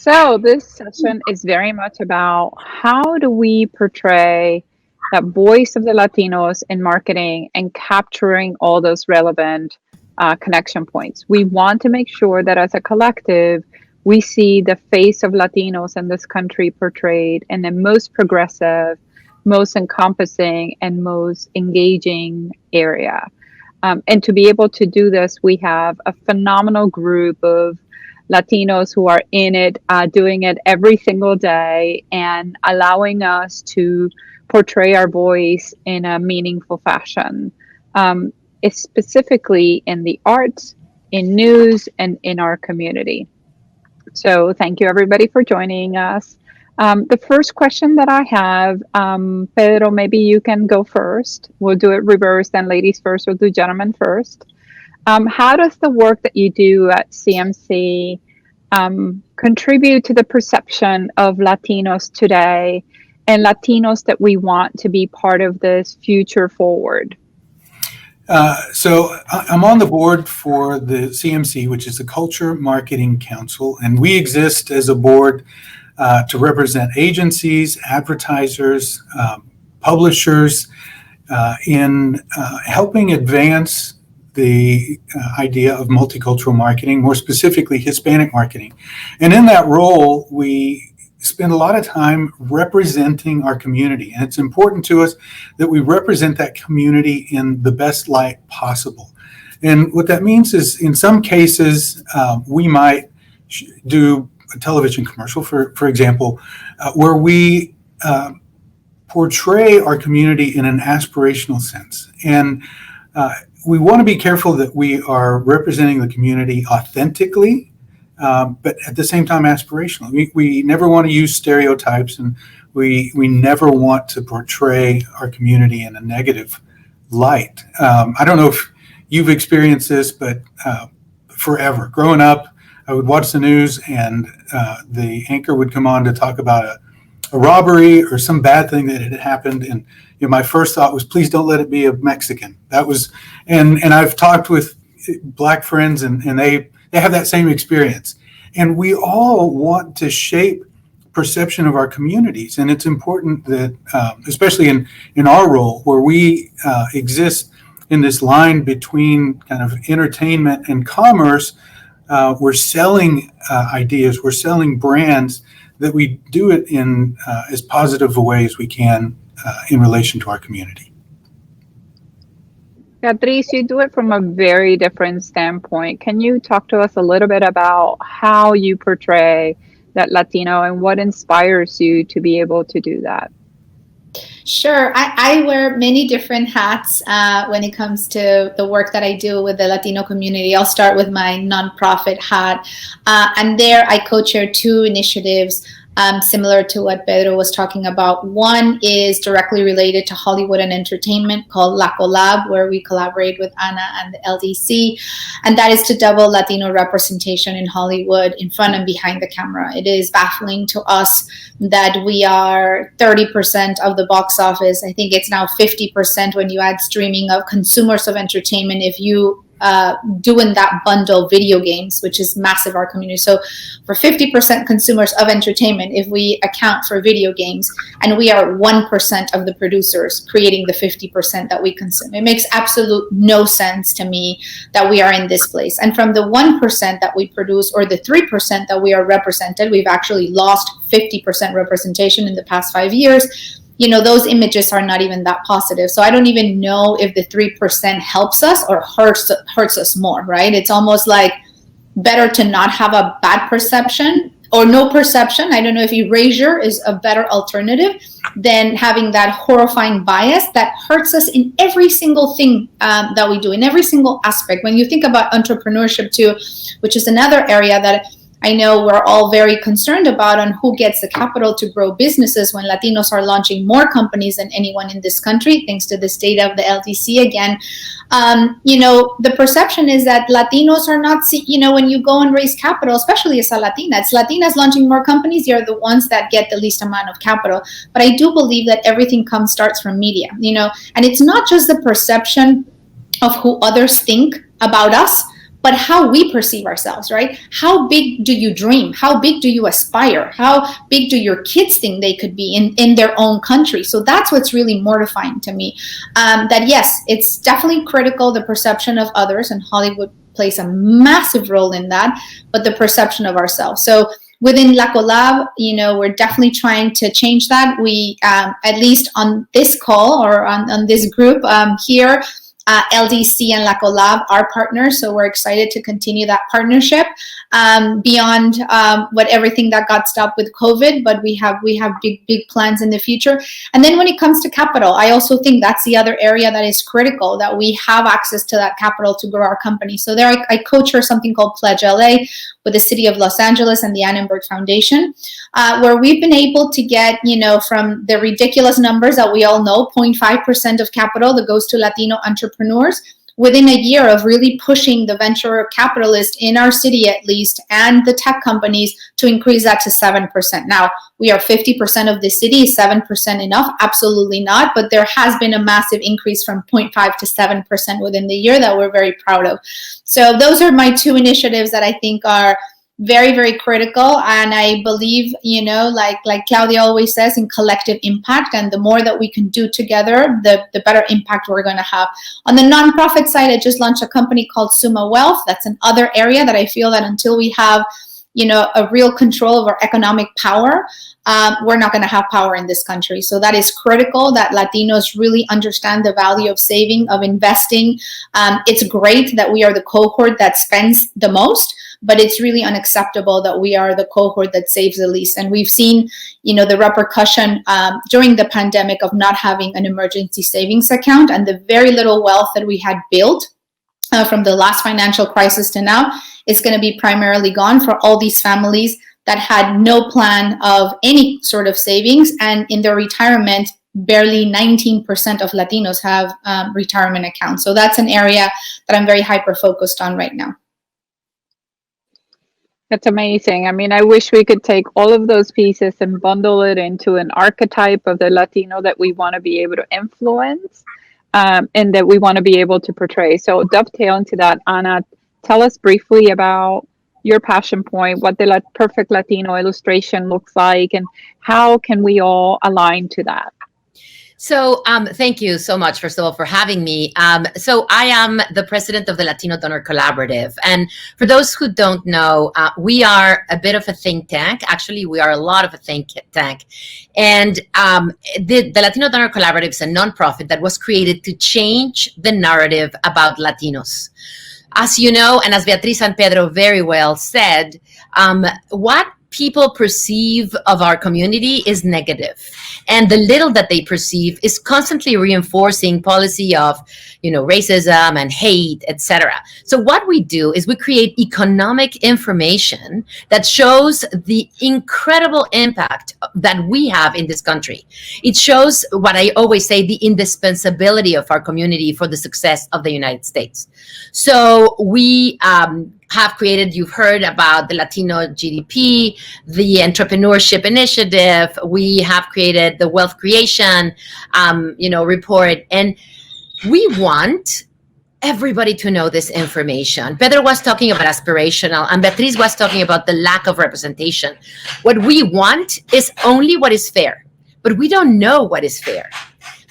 So this session is very much about how do we portray that voice of the Latinos in marketing and capturing all those relevant connection points. We want to make sure that as a collective, we see the face of Latinos in this country portrayed in the most progressive, most encompassing, and most engaging area. And to be able to do this, we have a phenomenal group of Latinos who are in it, doing it every single day, and allowing us to portray our voice in a meaningful fashion, specifically in the arts, in news, and in our community. So, thank you everybody for joining us. The first question that I have, Pedro, maybe you can go first. We'll do it reverse, then ladies first, we'll do gentlemen first. How does the work that you do at CMC contribute to the perception of Latinos today and Latinos that we want to be part of this future forward? So I'm on the board for the CMC, which is the Culture Marketing Council, and we exist as a board to represent agencies, advertisers, publishers in helping advance the idea of multicultural marketing, more specifically Hispanic marketing. And in that role, we spend a lot of time representing our community. And it's important to us that we represent that community in the best light possible. And what that means is, in some cases, we might do a television commercial, for example, where we portray our community in an aspirational sense. And we want to be careful that we are representing the community authentically, but at the same time aspirationally. We never want to use stereotypes, and we never want to portray our community in a negative light. I don't know if you've experienced this, but forever, growing up, I would watch the news and the anchor would come on to talk about a robbery or some bad thing that had happened, and my first thought was, please don't let it be a Mexican. That was, and I've talked with Black friends, and they have that same experience. And we all want to shape perception of our communities, and it's important that, especially in our role, where we exist in this line between kind of entertainment and commerce, we're selling ideas, we're selling brands, that we do it in as positive a way as we can in relation to our community. Beatriz, you do it from a very different standpoint. Can you talk to us a little bit about how you portray that Latino and what inspires you to be able to do that? Sure. I wear many different hats when it comes to the work that I do with the Latino community. I'll start with my nonprofit hat. And there I co-chair two initiatives similar to what Pedro was talking about. One is directly related to Hollywood and entertainment, called La Colab, where we collaborate with Ana and the LDC. And that is to double Latino representation in Hollywood in front and behind the camera. It is baffling to us that we are 30% of the box office. I think it's now 50% when you add streaming of consumers of entertainment. If you do in that bundle video games, which is massive, our community. So for 50% consumers of entertainment, if we account for video games, and we are 1% of the producers creating the 50% that we consume, it makes absolute no sense to me that we are in this place. And from the 1% that we produce, or the 3% that we are represented, we've actually lost 50% representation in the past 5 years. Those images are not even that positive. So I don't even know if the 3% helps us or hurts us more, right? It's almost like better to not have a bad perception or no perception. I don't know if erasure is a better alternative than having that horrifying bias that hurts us in every single thing that we do, in every single aspect. When you think about entrepreneurship too, which is another area that I know we're all very concerned about, on who gets the capital to grow businesses when Latinos are launching more companies than anyone in this country, thanks to the state of the LDC again. The perception is that Latinos are not, when you go and raise capital, especially as a Latina, it's Latinas launching more companies, they're the ones that get the least amount of capital. But I do believe that everything starts from media, and it's not just the perception of who others think about us, but how we perceive ourselves, right? How big do you dream? How big do you aspire? How big do your kids think they could be in their own country? So that's what's really mortifying to me. That yes, it's definitely critical, the perception of others, and Hollywood plays a massive role in that, but the perception of ourselves. So within La Colab, we're definitely trying to change that. We, at least on this call or on this group here, LDC and La Colab are partners, so we're excited to continue that partnership beyond what everything that got stopped with COVID. But we have big plans in the future. And then when it comes to capital, I also think that's the other area that is critical, that we have access to that capital to grow our company. So there, I co-chair something called Pledge LA with the City of Los Angeles and the Annenberg Foundation, where we've been able to get, from the ridiculous numbers that we all know, 0.5% of capital that goes to Latino entrepreneurs, within a year of really pushing the venture capitalists in our city, at least, and the tech companies to increase that to 7%. Now, we are 50% of the city. Is 7% enough? Absolutely not. But there has been a massive increase from 0.5 to 7% within the year that we're very proud of. So those are my two initiatives that I think are very, very critical. And I believe, like Claudia always says, in collective impact. And the more that we can do together, the better impact we're going to have. On the nonprofit side, I just launched a company called SUMA Wealth. That's another area that I feel that until we have, a real control of our economic power, we're not going to have power in this country. So that is critical, that Latinos really understand the value of saving, of investing. It's great that we are the cohort that spends the most, but it's really unacceptable that we are the cohort that saves the least. And we've seen, the repercussion during the pandemic of not having an emergency savings account, and the very little wealth that we had built from the last financial crisis to now is going to be primarily gone for all these families that had no plan of any sort of savings. And in their retirement, barely 19% of Latinos have retirement accounts. So that's an area that I'm very hyper-focused on right now. That's amazing. I mean, I wish we could take all of those pieces and bundle it into an archetype of the Latino that we want to be able to influence and that we want to be able to portray. So dovetail into that, Ana, tell us briefly about your passion point, what the perfect Latino illustration looks like, and how can we all align to that? So thank you so much, first of all, for having me. So I am the president of the Latino Donor Collaborative. And for those who don't know, we are a bit of a think tank. Actually, we are a lot of a think tank. And the Latino Donor Collaborative is a nonprofit that was created to change the narrative about Latinos. As you know, and as Beatriz and Pedro very well said, what people perceive of our community is negative. And the little that they perceive is constantly reinforcing policy of, racism and hate, etc. So what we do is we create economic information that shows the incredible impact that we have in this country. It shows what I always say, the indispensability of our community for the success of the United States. So we have created, you've heard about the Latino GDP, the Entrepreneurship Initiative. We have created the Wealth Creation, report. And we want everybody to know this information. Pedro was talking about aspirational, and Beatriz was talking about the lack of representation. What we want is only what is fair, but we don't know what is fair.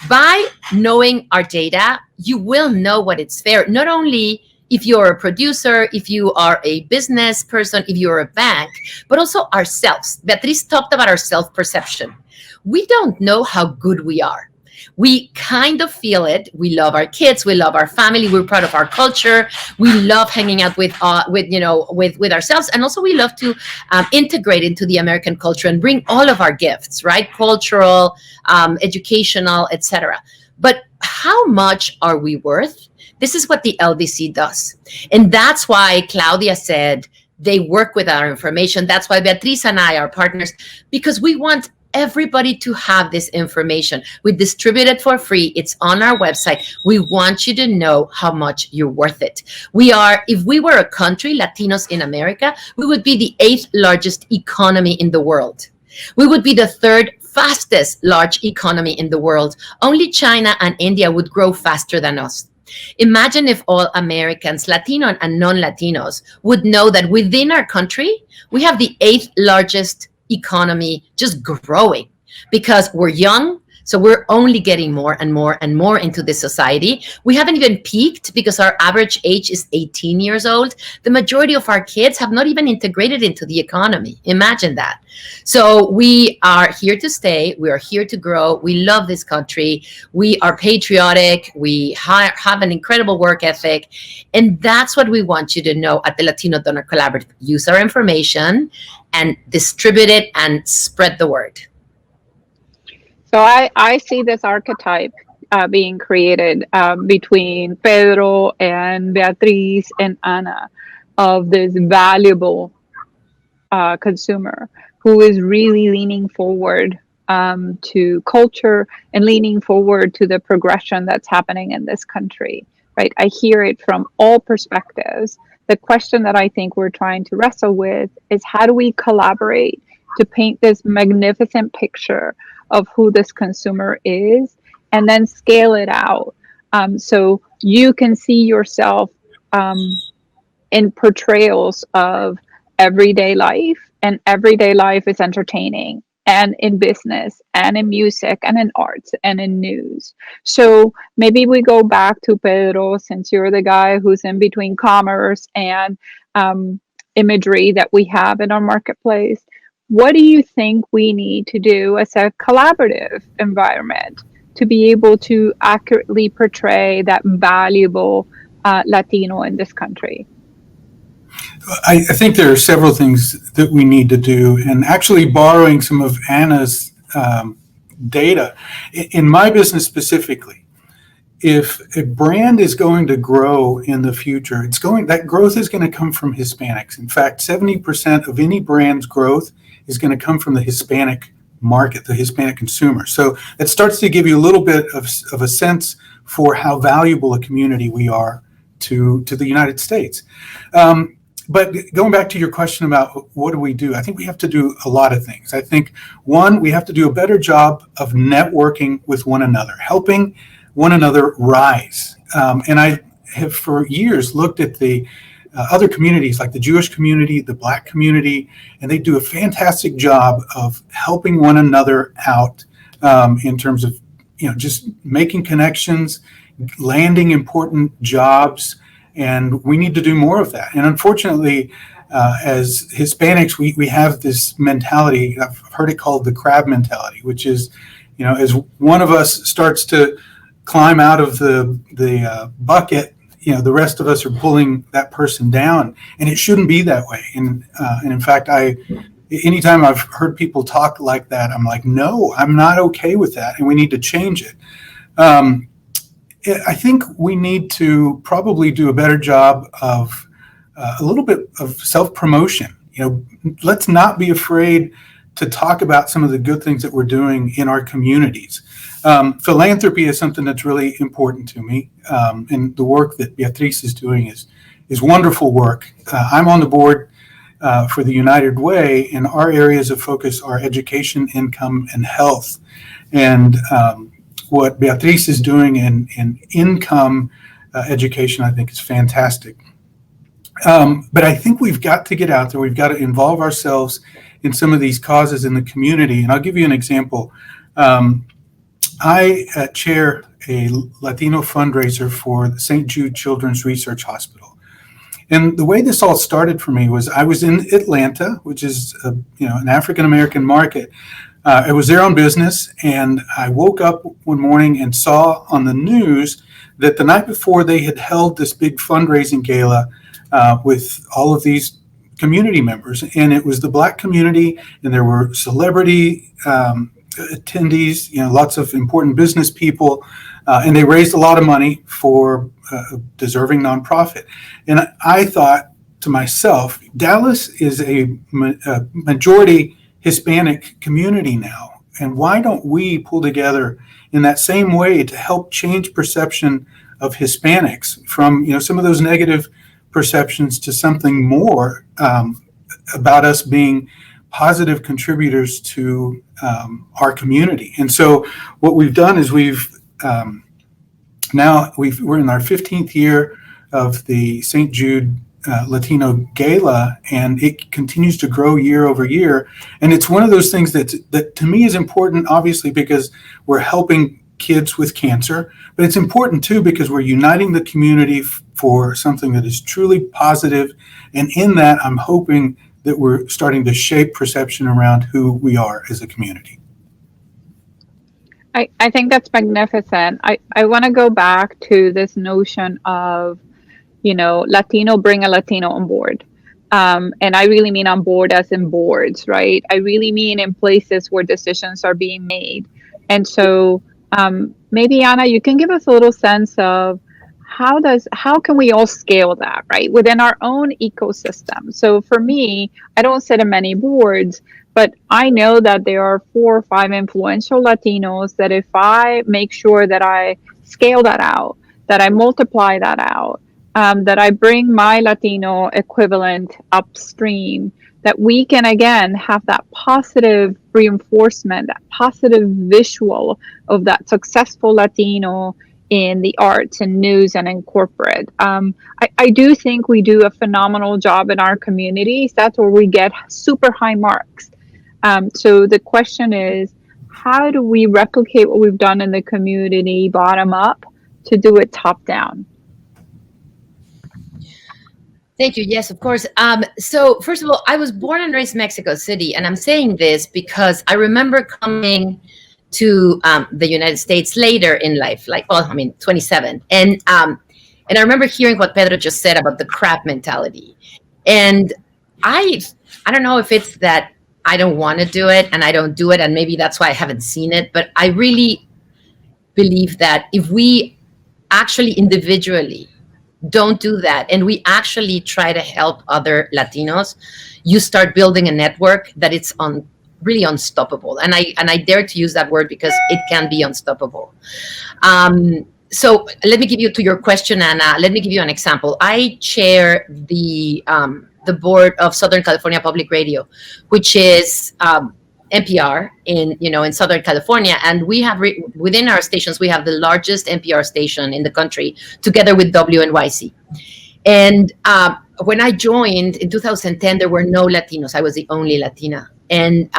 By knowing our data, you will know what is fair, not only if you're a producer, if you are a business person, if you're a bank, but also ourselves. Beatriz talked about our self-perception. We don't know how good we are. We kind of feel it. We love our kids. We love our family. We're proud of our culture. We love hanging out with ourselves. And also we love to integrate into the American culture and bring all of our gifts, right? Cultural, educational, etc. But how much are we worth? This is what the LDC does. And that's why Claudia said they work with our information. That's why Beatriz and I are partners, because we want everybody to have this information. We distribute it for free. It's on our website. We want you to know how much you're worth it. If we were a country, Latinos in America, we would be the 8th largest economy in the world. We would be the 3rd fastest large economy in the world. Only China and India would grow faster than us. Imagine if all Americans, Latino and non-Latinos, would know that within our country, we have the 8th largest economy just growing because we're young. So we're only getting more and more and more into this society. We haven't even peaked because our average age is 18 years old. The majority of our kids have not even integrated into the economy. Imagine that. So we are here to stay. We are here to grow. We love this country. We are patriotic. We have an incredible work ethic. And that's what we want you to know at the Latino Donor Collaborative. Use our information and distribute it and spread the word. So I see this archetype being created between Pedro and Beatriz and Ana of this valuable consumer who is really leaning forward to culture and leaning forward to the progression that's happening in this country, right? I hear it from all perspectives. The question that I think we're trying to wrestle with is how do we collaborate to paint this magnificent picture of who this consumer is, and then scale it out. So you can see yourself in portrayals of everyday life, and everyday life is entertaining, and in business, and in music, and in arts, and in news. So maybe we go back to Pedro, since you're the guy who's in between commerce and imagery that we have in our marketplace. What do you think we need to do as a collaborative environment to be able to accurately portray that valuable Latino in this country? I think there are several things that we need to do, and actually borrowing some of Anna's data. In my business specifically, if a brand is going to grow in the future, that growth is going to come from Hispanics. In fact, 70% of any brand's growth is going to come from the Hispanic market, the Hispanic consumer. So that starts to give you a little bit of a sense for how valuable a community we are to the United States. But going back to your question about what do we do, I think we have to do a lot of things. I think, one, we have to do a better job of networking with one another, helping one another rise. And I have for years looked at the other communities like the Jewish community, the Black community, and they do a fantastic job of helping one another out in terms of, just making connections, landing important jobs, and we need to do more of that. And unfortunately, as Hispanics, we have this mentality, I've heard it called the crab mentality, which is, as one of us starts to climb out of the bucket, the rest of us are pulling that person down, and it shouldn't be that way. And in fact, anytime I've heard people talk like that, I'm like, no, I'm not okay with that, and we need to change it. I think we need to probably do a better job of a little bit of self-promotion. Let's not be afraid to talk about some of the good things that we're doing in our communities. Philanthropy is something that's really important to me, and the work that Beatriz is doing is wonderful work. I'm on the board for the United Way, and our areas of focus are education, income, and health. And what Beatriz is doing in income education, I think, is fantastic. But I think we've got to get out there. We've got to involve ourselves in some of these causes in the community. And I'll give you an example. I chair a Latino fundraiser for the St. Jude Children's Research Hospital. And the way this all started for me was I was in Atlanta, which is an African-American market. I was there on business, and I woke up one morning and saw on the news that the night before they had held this big fundraising gala with all of these community members, and it was the Black community, and there were celebrity attendees, lots of important business people, and they raised a lot of money for a deserving nonprofit. And I thought to myself, Dallas is a majority Hispanic community now, and why don't we pull together in that same way to help change perception of Hispanics from some of those negative perceptions to something more about us being positive contributors to our community. And so what we've done is we've we're in our 15th year of the St. Jude Latino Gala, and it continues to grow year over year. And it's one of those things that to me is important, obviously, because we're helping kids with cancer, but it's important too because we're uniting the community for something that is truly positive. And in that, I'm hoping that we're starting to shape perception around who we are as a community. I think that's magnificent. I want to go back to this notion of, Latino, bring a Latino on board. And I really mean on board as in boards, right? I really mean in places where decisions are being made. And so maybe Anna, you can give us a little sense of how can we all scale that, right, within our own ecosystem. So for me, I don't sit in many boards, but I know that there are 4 or 5 influential Latinos that if I make sure that I scale that out, that I multiply that out, that I bring my Latino equivalent upstream, that we can again have that positive reinforcement, that positive visual of that successful Latino in the arts and news and in corporate. I do think we do a phenomenal job in our communities. That's where we get super high marks. So the question is, how do we replicate what we've done in the community bottom up to do it top down? Thank you. Yes, of course. So first of all, I was born and raised in Mexico City, and I'm saying this because I remember coming to the United States later in life, 27. And I remember hearing what Pedro just said about the crab mentality. And I don't know if it's that I don't want to do it and I don't do it, and maybe that's why I haven't seen it, but I really believe that if we actually individually don't do that and we actually try to help other Latinos, you start building a network that it's really unstoppable. And I dare to use that word because it can be unstoppable. So let me give you, to your question, Anna, let me give you an example. I chair the board of Southern California Public Radio, which is NPR in Southern California. And we have, within our stations, we have the largest NPR station in the country, together with WNYC. And when I joined in 2010, there were no Latinos. I was the only Latina. And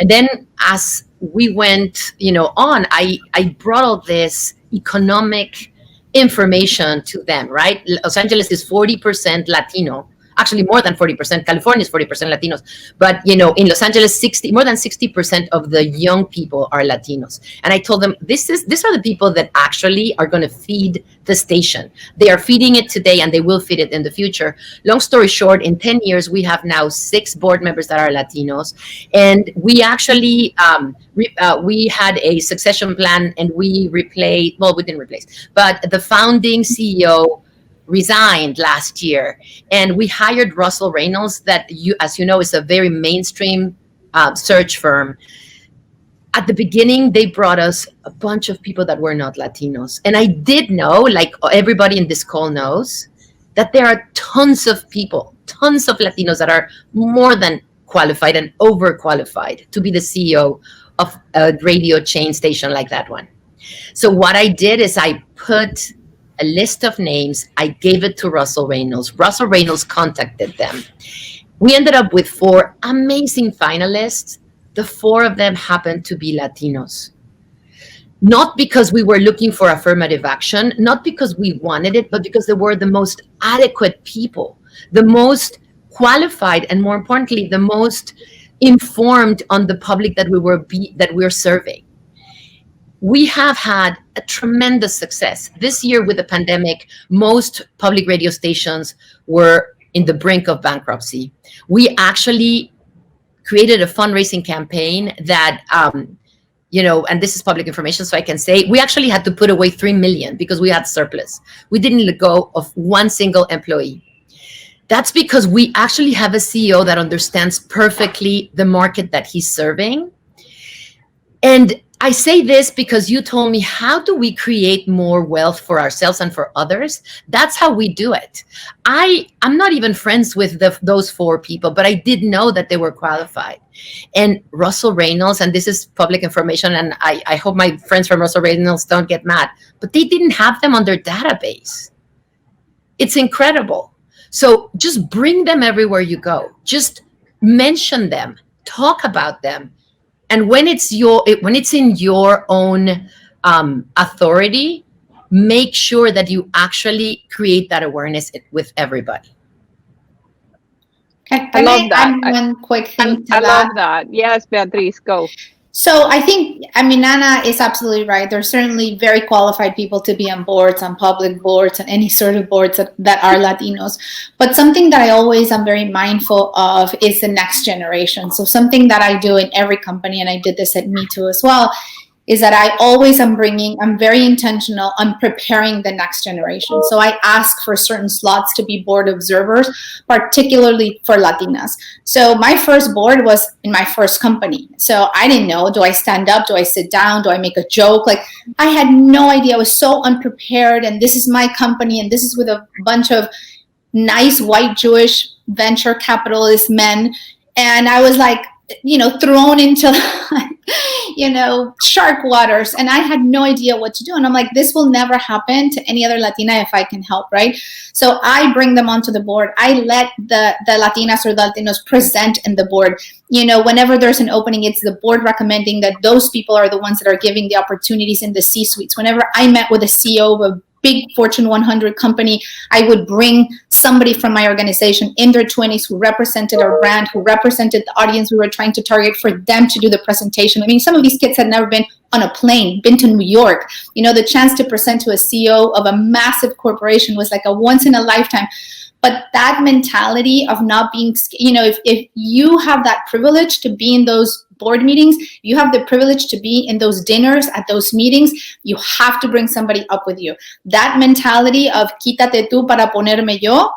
then as we went, on, I brought all this economic information to them, right? Los Angeles is 40% Latino. Actually, more than 40%. California is 40% Latinos. But, in Los Angeles, more than 60% of the young people are Latinos. And I told them, these are the people that actually are going to feed the station. They are feeding it today, and they will feed it in the future. Long story short, in 10 years, we have now 6 board members that are Latinos. And we actually, we had a succession plan, and we didn't replace, but the founding CEO resigned last year, and we hired Russell Reynolds, that as you know, is a very mainstream search firm. At the beginning, they brought us a bunch of people that were not Latinos. And I did know, like everybody in this call knows, that there are tons of Latinos that are more than qualified and overqualified to be the CEO of a radio chain station like that one. So what I did is I put a list of names. I gave it to Russell Reynolds. Russell Reynolds contacted them. We ended up with 4 amazing finalists. The 4 of them happened to be Latinos. Not because we were looking for affirmative action, not because we wanted it, but because they were the most adequate people, the most qualified, and more importantly, the most informed on the public that we're serving. We have had a tremendous success. This year with the pandemic, most public radio stations were in the brink of bankruptcy. We actually created a fundraising campaign that, and this is public information, so I can say, we actually had to put away $3 million because we had surplus. We didn't let go of one single employee. That's because we actually have a CEO that understands perfectly the market that he's serving. And I say this because you told me, how do we create more wealth for ourselves and for others? That's how we do it. I'm not even friends with those 4 people, but I did know that they were qualified. And Russell Reynolds, and this is public information, and I hope my friends from Russell Reynolds don't get mad, but they didn't have them on their database. It's incredible. So just bring them everywhere you go. Just mention them, talk about them. And when it's in your own authority, make sure that you actually create that awareness with everybody. I love that. One quick thing to I that. love that. Yes, Beatriz, go. So I think, Nana is absolutely right. There's certainly very qualified people to be on boards, on public boards, and any sort of boards that are Latinos. But something that I always am very mindful of is the next generation. So something that I do in every company, and I did this at Me Too as well, is that I always I'm very intentional on preparing the next generation. So I ask for certain slots to be board observers, particularly for Latinas. So my first board was in my first company. So I didn't know, do I stand up? Do I sit down? Do I make a joke? Like, I had no idea. I was so unprepared, and this is my company, and this is with a bunch of nice white Jewish venture capitalist men. And I was like, thrown into shark waters, and I had no idea what to do. And I'm like, this will never happen to any other Latina if I can help, right? So I bring them onto the board. I let the Latinas or Latinos present in the board. Whenever there's an opening, it's the board recommending that those people are the ones that are giving the opportunities in the C-suites. Whenever I met with a CEO of a big Fortune 100 company, I would bring somebody from my organization in their 20s who represented our brand, who represented the audience we were trying to target, for them to do the presentation. I mean, some of these kids had never been on a plane, been to New York. The chance to present to a CEO of a massive corporation was like a once in a lifetime. But that mentality of not being, if you have that privilege to be in those board meetings, you have the privilege to be in those dinners, at those meetings, you have to bring somebody up with you. That mentality of quítate tú para ponerme yo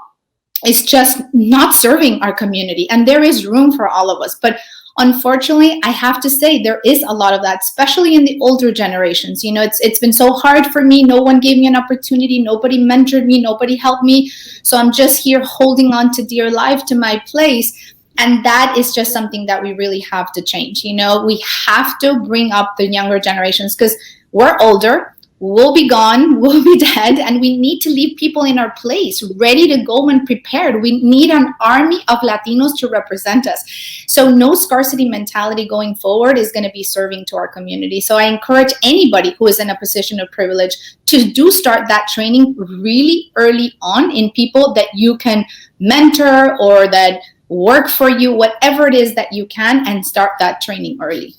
is just not serving our community. And there is room for all of us. But unfortunately, I have to say there is a lot of that, especially in the older generations. It's been so hard for me. No one gave me an opportunity. Nobody mentored me. Nobody helped me. So I'm just here holding on to dear life, to my place. And that is just something that we really have to change. We have to bring up the younger generations, because we're older. We'll be gone, we'll be dead, and we need to leave people in our place, ready to go and prepared. We need an army of Latinos to represent us. So no scarcity mentality going forward is going to be serving to our community. So I encourage anybody who is in a position of privilege to start that training really early on in people that you can mentor or that work for you, whatever it is that you can, and start that training early.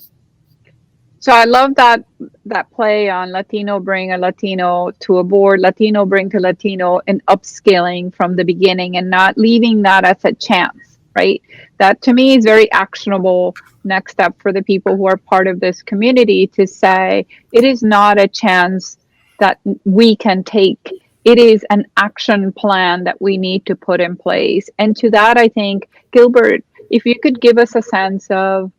So I love that play on Latino bring a Latino to a board, Latino bring to Latino, and upscaling from the beginning and not leaving that as a chance, right? That to me is very actionable next step for the people who are part of this community, to say it is not a chance that we can take. It is an action plan that we need to put in place. And to that, I think, Gilbert, if you could give us a sense of,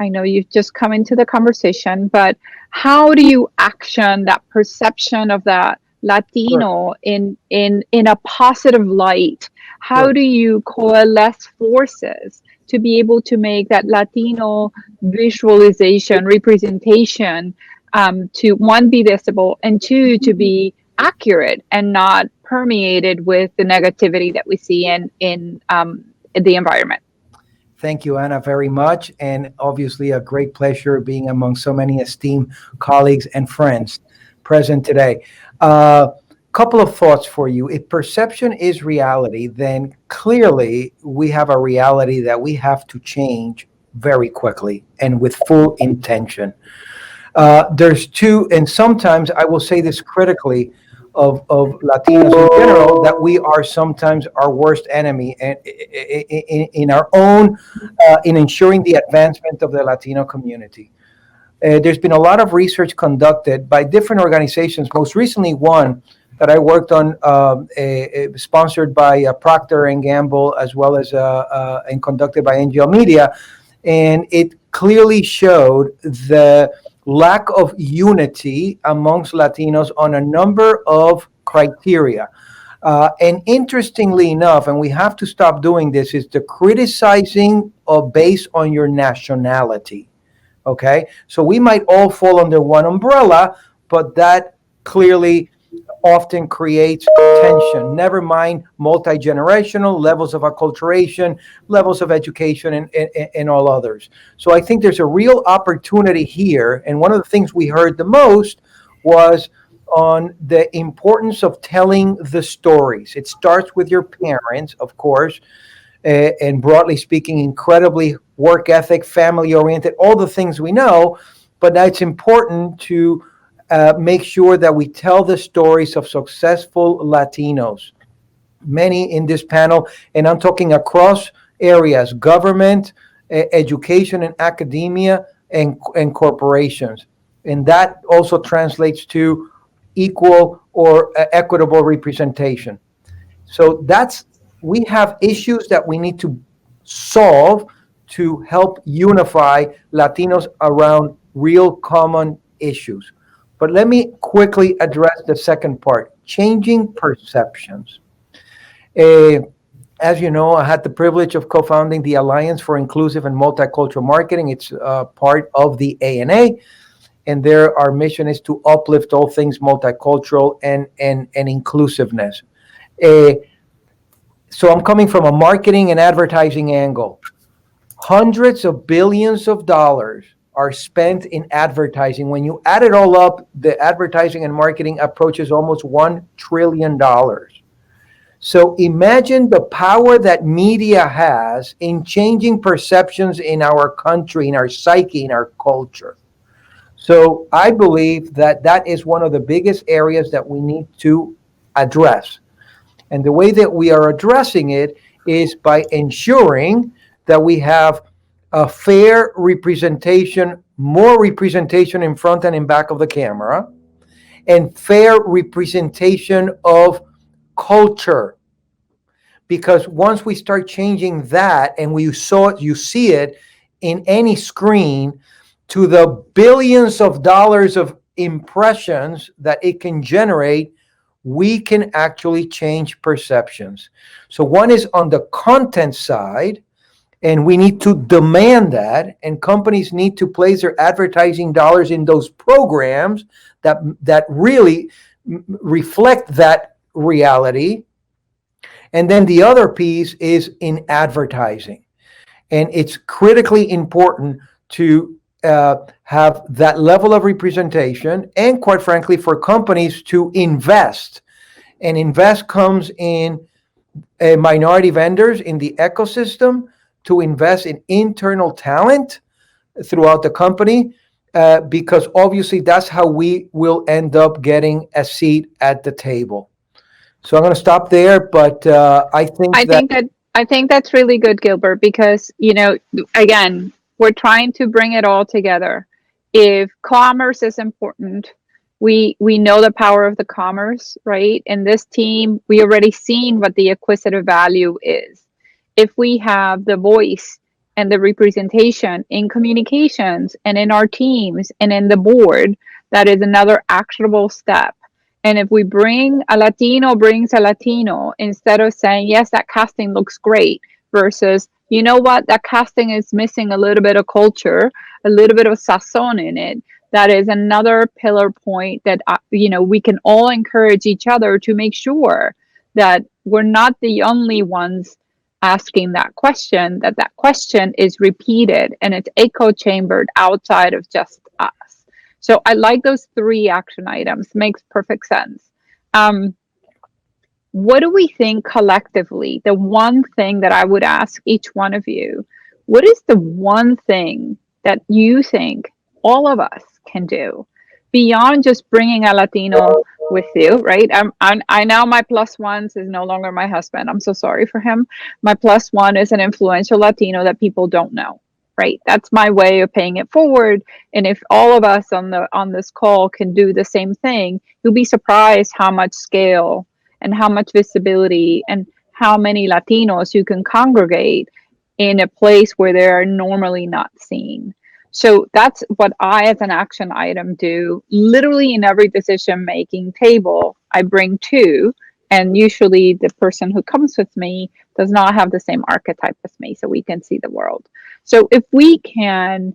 I know you've just come into the conversation, but how do you action that perception of that Latino in a positive light? How do you coalesce forces to be able to make that Latino visualization, representation, to one, be visible, and two, to be accurate and not permeated with the negativity that we see in the environment? Thank you, Anna, very much. And obviously a great pleasure being among so many esteemed colleagues and friends present today. Couple of thoughts for you. If perception is reality, then clearly we have a reality that we have to change very quickly and with full intention. There's two, and sometimes I will say this critically, of Latinos in general, that we are sometimes our worst enemy in our own, in ensuring the advancement of the Latino community. There's been a lot of research conducted by different organizations, most recently one that I worked on, sponsored by Procter & Gamble, as well as and conducted by NGL Media. And it clearly showed the lack of unity amongst Latinos on a number of criteria. And interestingly enough, and we have to stop doing this, is the criticizing based on your nationality. Okay, so we might all fall under one umbrella, but that clearly often creates tension. Never mind multi-generational levels of acculturation, levels of education, and all others. So I think there's a real opportunity here. And one of the things we heard the most was on the importance of telling the stories. It starts with your parents, of course, and broadly speaking, incredibly work ethic, family oriented, all the things we know. But now it's important to make sure that we tell the stories of successful Latinos. Many in this panel, and I'm talking across areas, government, education and academia, and corporations. And that also translates to equal or equitable representation. So we have issues that we need to solve to help unify Latinos around real common issues. But let me quickly address the second part, changing perceptions. As you know, I had the privilege of co-founding the Alliance for Inclusive and Multicultural Marketing. It's part of the ANA. And there, our mission is to uplift all things multicultural and inclusiveness. So I'm coming from a marketing and advertising angle. Hundreds of billions of dollars are spent in advertising. When you add it all up, the advertising and marketing approaches almost $1 trillion. So imagine the power that media has in changing perceptions in our country, in our psyche, in our culture. So I believe that that is one of the biggest areas that we need to address. And the way that we are addressing it is by ensuring that we have a fair representation, more representation in front and in back of the camera, and fair representation of culture. Because once we start changing that, and you see it in any screen, to the billions of dollars of impressions that it can generate, we can actually change perceptions. So one is on the content side, and we need to demand that, and companies need to place their advertising dollars in those programs that really reflect that reality. And then the other piece is in advertising. And it's critically important to have that level of representation, and quite frankly, for companies to invest. And invest comes in minority vendors in the ecosystem, to invest in internal talent throughout the company, because obviously that's how we will end up getting a seat at the table. So I'm going to stop there, but I think that's really good, Gilbert, because, again, we're trying to bring it all together. If commerce is important, we know the power of the commerce, right? In this team, we already seen what the acquisitive value is. If we have the voice and the representation in communications and in our teams and in the board, that is another actionable step. And if we bring a Latino brings a Latino, instead of saying, yes, that casting looks great, versus, you know what, that casting is missing a little bit of culture, a little bit of sazon in it. That is another pillar point that, we can all encourage each other to make sure that we're not the only ones asking that question, that question is repeated and it's echo chambered outside of just us. So I like those 3 action items. Makes perfect sense. What do we think collectively? The one thing that I would ask each one of you, what is the one thing that you think all of us can do beyond just bringing a Latino with you, right? I know my +1 is no longer my husband. I'm so sorry for him. My +1 is an influential Latino that people don't know, right? That's my way of paying it forward. And if all of us on this call can do the same thing, you'll be surprised how much scale and how much visibility and how many Latinos you can congregate in a place where they're normally not seen. So that's what I, as an action item, do. Literally in every decision making table, I bring two, and usually the person who comes with me does not have the same archetype as me, so we can see the world. So if we can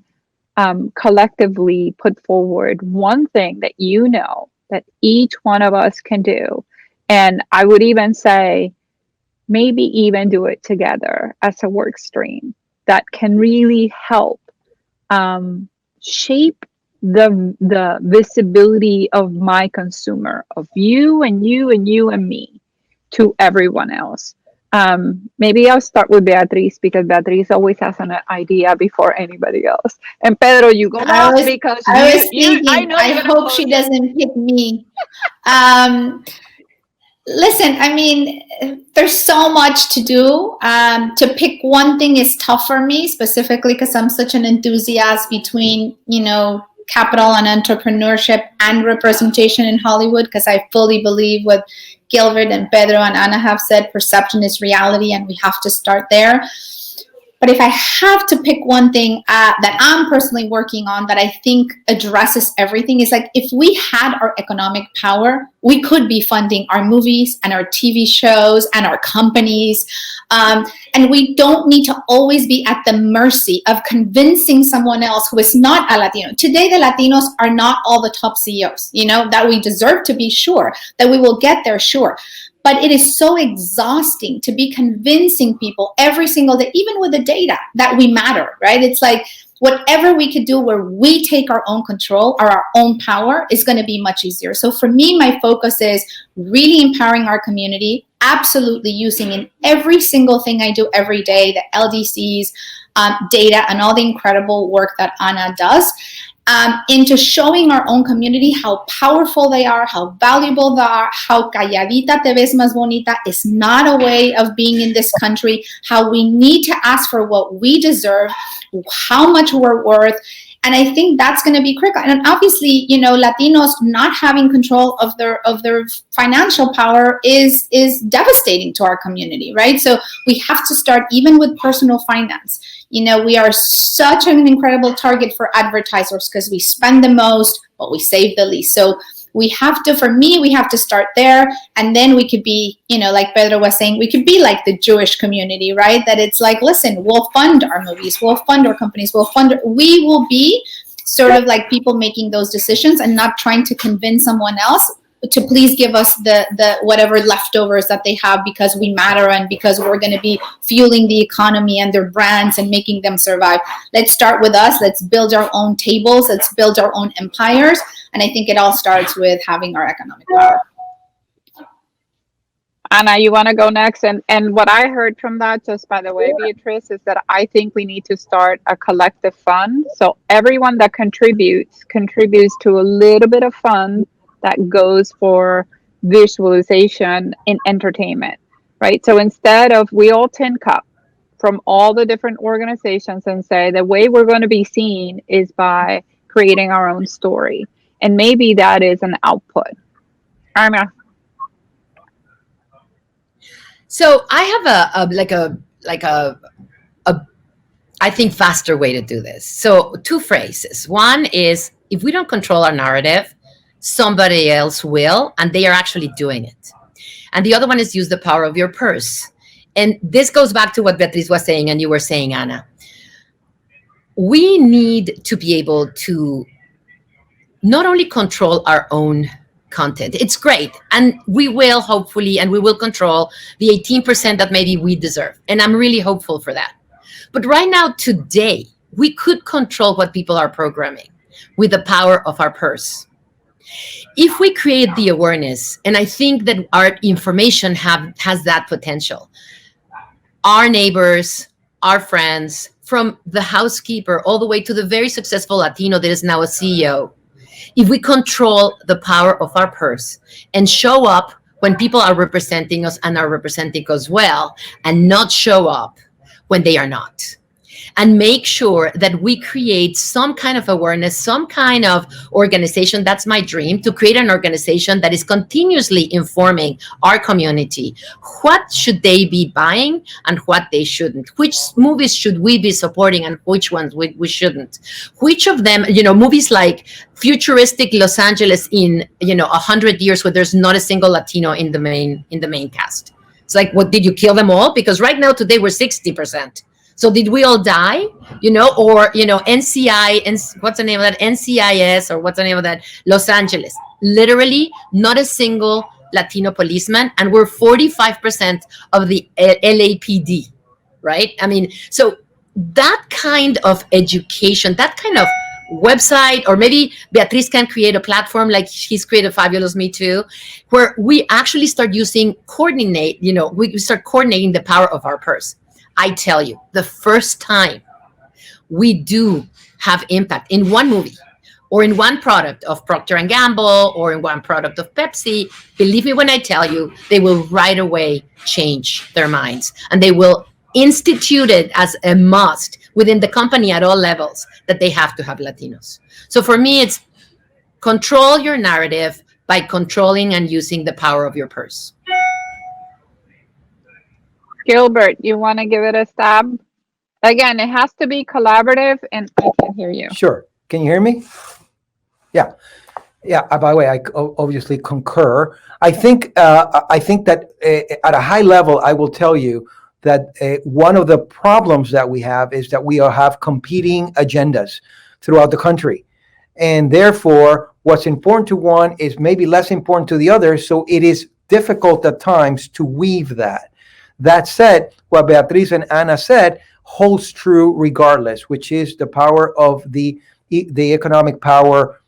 collectively put forward one thing that you know that each one of us can do, and I would even say maybe even do it together as a work stream that can really help shape the visibility of my consumer, of you and you and you and me, to everyone else. Maybe I'll start with Beatriz, because Beatriz always has an idea before anybody else. And Pedro, you go last because I was thinking, I you're gonna hope close she it. doesn't pick me. Listen, I mean, there's so much to do. To pick one thing is tough for me, specifically because I'm such an enthusiast between, capital and entrepreneurship and representation in Hollywood, because I fully believe what Gilbert and Pedro and Ana have said, perception is reality, and we have to start there. But if I have to pick one thing that I'm personally working on that I think addresses everything, is like, if we had our economic power, we could be funding our movies and our TV shows and our companies. And we don't need to always be at the mercy of convincing someone else who is not a Latino. Today, the Latinos are not all the top CEOs, that we deserve to be, sure, that we will get there, sure. But it is so exhausting to be convincing people every single day, even with the data, that we matter, right? It's like, whatever we could do where we take our own control or our own power is going to be much easier. So for me, my focus is really empowering our community, absolutely using in every single thing I do every day, the LDCs, data, and all the incredible work that Ana does. Into showing our own community how powerful they are, how valuable they are, how calladita te ves más bonita is not a way of being in this country, how we need to ask for what we deserve, how much we're worth. And I think that's going to be critical. And obviously, Latinos not having control of their financial power is devastating to our community, right? So we have to start even with personal finance. We are such an incredible target for advertisers because we spend the most, but we save the least. So we have to start there. And then we could be, like Pedro was saying, we could be like the Jewish community, right? That it's like, listen, we'll fund our movies, we'll fund our companies, we will be sort of like people making those decisions and not trying to convince someone else to please give us the whatever leftovers that they have, because we matter and because we're going to be fueling the economy and their brands and making them survive. Let's start with us. Let's build our own tables. Let's build our own empires. And I think it all starts with having our economic power. Ana, you want to go next? And what I heard from that, just by the way, Beatriz, is that I think we need to start a collective fund. So everyone that contributes to a little bit of fund that goes for visualization in entertainment, right? So instead of, we all tin cup from all the different organizations and say the way we're going to be seen is by creating our own story. And maybe that is an output. Arma. So I have I think faster way to do this. So two phrases. One is, if we don't control our narrative, somebody else will, and they are actually doing it. And the other one is, use the power of your purse. And this goes back to what Beatriz was saying and you were saying, Ana. We need to be able to not only control our own content. It's great. And we will hopefully, and we will control the 18% that maybe we deserve. And I'm really hopeful for that. But right now, today, we could control what people are programming with the power of our purse. If we create the awareness, and I think that our information has that potential, our neighbors, our friends, from the housekeeper all the way to the very successful Latino that is now a CEO, if we control the power of our purse and show up when people are representing us and are representing us well, and not show up when they are not. and make sure that we create some kind of awareness, some kind of organization. That's my dream, to create an organization that is continuously informing our community. What should they be buying and what they shouldn't? Which movies should we be supporting and which ones we shouldn't? Which of them, movies like futuristic Los Angeles in 100 years, where there's not a single Latino in the main cast. It's like, what, did you kill them all? Because right now, today, we're 60%. So did we all die? Or NCI, and what's the name of that? NCIS, or what's the name of that? Los Angeles. Literally, not a single Latino policeman, and we're 45% of the LAPD, right? I mean, so that kind of education, that kind of website, or maybe Beatriz can create a platform like she's created Fabulous Me Too, where we actually start we start coordinating the power of our purse. I tell you, the first time we do have impact in one movie or in one product of Procter & Gamble or in one product of Pepsi, believe me when I tell you, they will right away change their minds, and they will institute it as a must within the company at all levels, that they have to have Latinos. So for me, it's control your narrative by controlling and using the power of your purse. Gilbert, you want to give it a stab? Again, it has to be collaborative, and I can hear you. Sure. Can you hear me? Yeah. By the way, I obviously concur. I think that at a high level, I will tell you that one of the problems that we have is that we have competing agendas throughout the country. And therefore, what's important to one is maybe less important to the other. So it is difficult at times to weave that. That said, what Beatriz and Ana said holds true regardless, which is the power of the economic power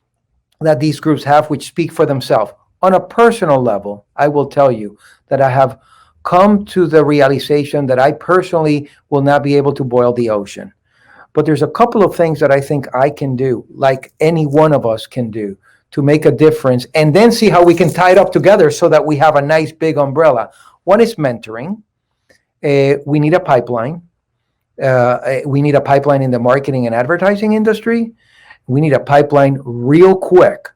that these groups have, which speak for themselves. On a personal level, I will tell you that I have come to the realization that I personally will not be able to boil the ocean. But there's a couple of things that I think I can do, like any one of us can do, to make a difference, and then see how we can tie it up together so that we have a nice big umbrella. One is mentoring. We need a pipeline. We need a pipeline in the marketing and advertising industry. We need a pipeline real quick.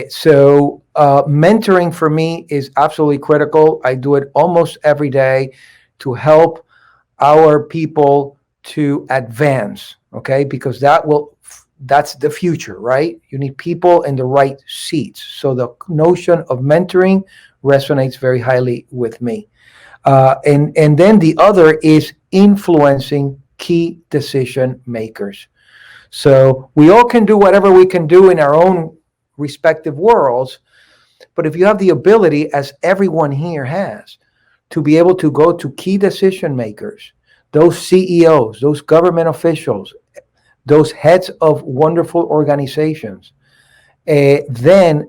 So mentoring for me is absolutely critical. I do it almost every day to help our people to advance, okay? Because that's the future, right? You need people in the right seats. So the notion of mentoring resonates very highly with me. And then the other is influencing key decision makers. So we all can do whatever we can do in our own respective worlds, but if you have the ability, as everyone here has, to be able to go to key decision makers, those CEOs, those government officials, those heads of wonderful organizations, then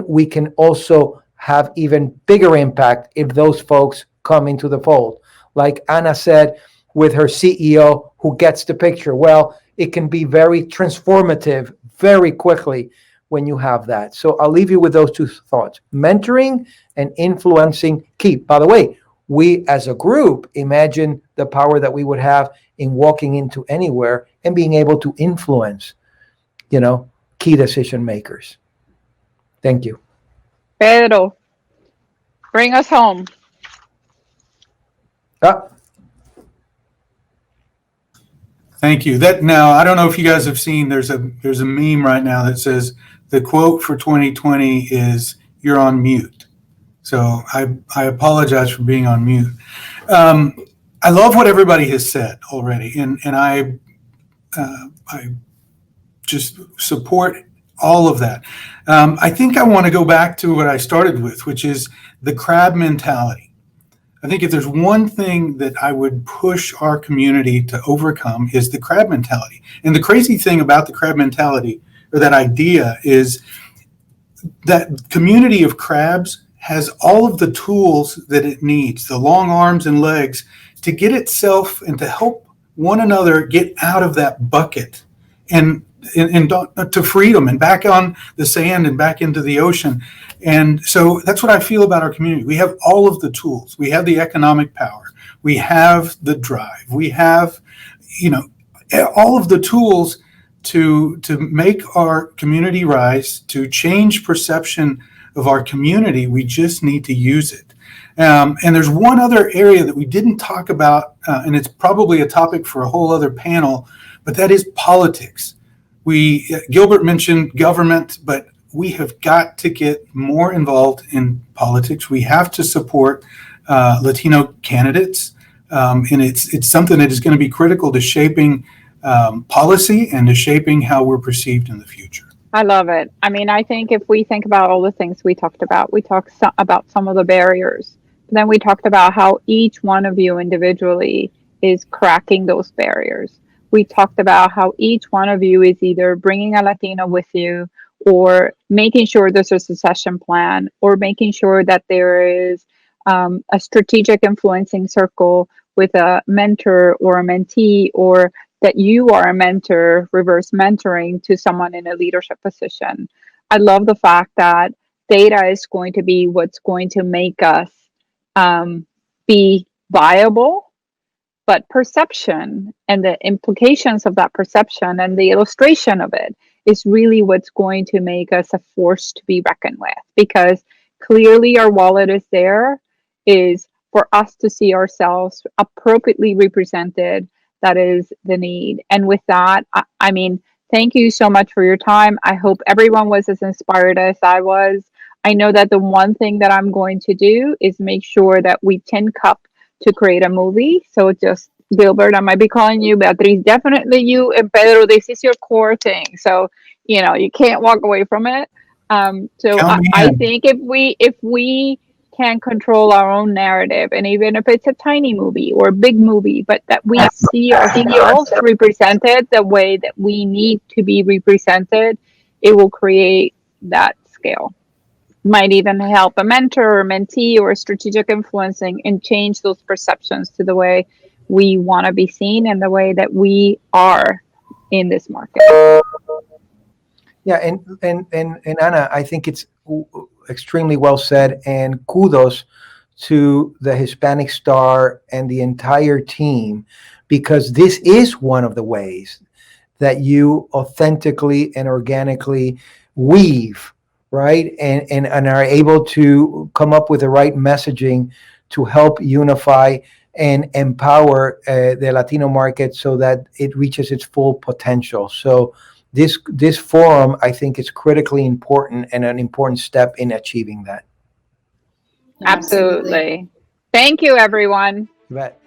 we can also have even bigger impact if those folks come into the fold. Like Ana said, with her CEO who gets the picture. Well, it can be very transformative very quickly when you have that. So I'll leave you with those two thoughts. Mentoring and influencing key. By the way, we as a group imagine the power that we would have in walking into anywhere and being able to influence, key decision makers. Thank you. Pedro, bring us home. Thank you. Now, I don't know if you guys have seen, there's a meme right now that says the quote for 2020 is "You're on mute." So I apologize for being on mute. I love what everybody has said already, and I just support all of that. I think I want to go back to what I started with, which is the crab mentality. I think if there's one thing that I would push our community to overcome is the crab mentality. And the crazy thing about the crab mentality, or that idea, is that community of crabs has all of the tools that it needs, the long arms and legs, to get itself and to help one another get out of that bucket and to freedom and back on the sand and back into the ocean. And so that's what I feel about our community. We have all of the tools. We have the economic power. We have the drive. We have, all of the tools to make our community rise, to change perception of our community. We just need to use it. And there's one other area that we didn't talk about, and it's probably a topic for a whole other panel, but that is politics. Gilbert mentioned government, but we have got to get more involved in politics. We have to support Latino candidates, and it's something that is going to be critical to shaping policy and to shaping how we're perceived in the future. I love it. I mean, I think if we think about all the things we talked about about some of the barriers. Then we talked about how each one of you individually is cracking those barriers. We talked about how each one of you is either bringing a Latino with you, or making sure there's a succession plan, or making sure that there is a strategic influencing circle with a mentor or a mentee, or that you are a mentor, reverse mentoring to someone in a leadership position. I love the fact that data is going to be what's going to make us be viable, but perception and the implications of that perception and the illustration of it is really what's going to make us a force to be reckoned with, because clearly our wallet is there, is for us to see ourselves appropriately represented. That is the need. And with that, I mean, thank you so much for your time. I hope everyone was as inspired as I was. I know that the one thing that I'm going to do is make sure that we tin cup to create a movie. So just, Gilbert, I might be calling you, Beatriz, definitely you, and Pedro, this is your core thing. So, you can't walk away from it. So I think if we can control our own narrative, and even if it's a tiny movie or a big movie, but that we see ourselves represented the way that we need to be represented, it will create that scale. Might even help a mentor or mentee or strategic influencing and change those perceptions to the way we want to be seen and the way that we are in this market. Yeah, and Ana, I think it's extremely well said, and kudos to the Hispanic Star and the entire team, because this is one of the ways that you authentically and organically weave, right, and are able to come up with the right messaging to help unify and empower the Latino market so that it reaches its full potential. So this forum, I think, is critically important and an important step in achieving that. Absolutely. Thank you, everyone. You bet.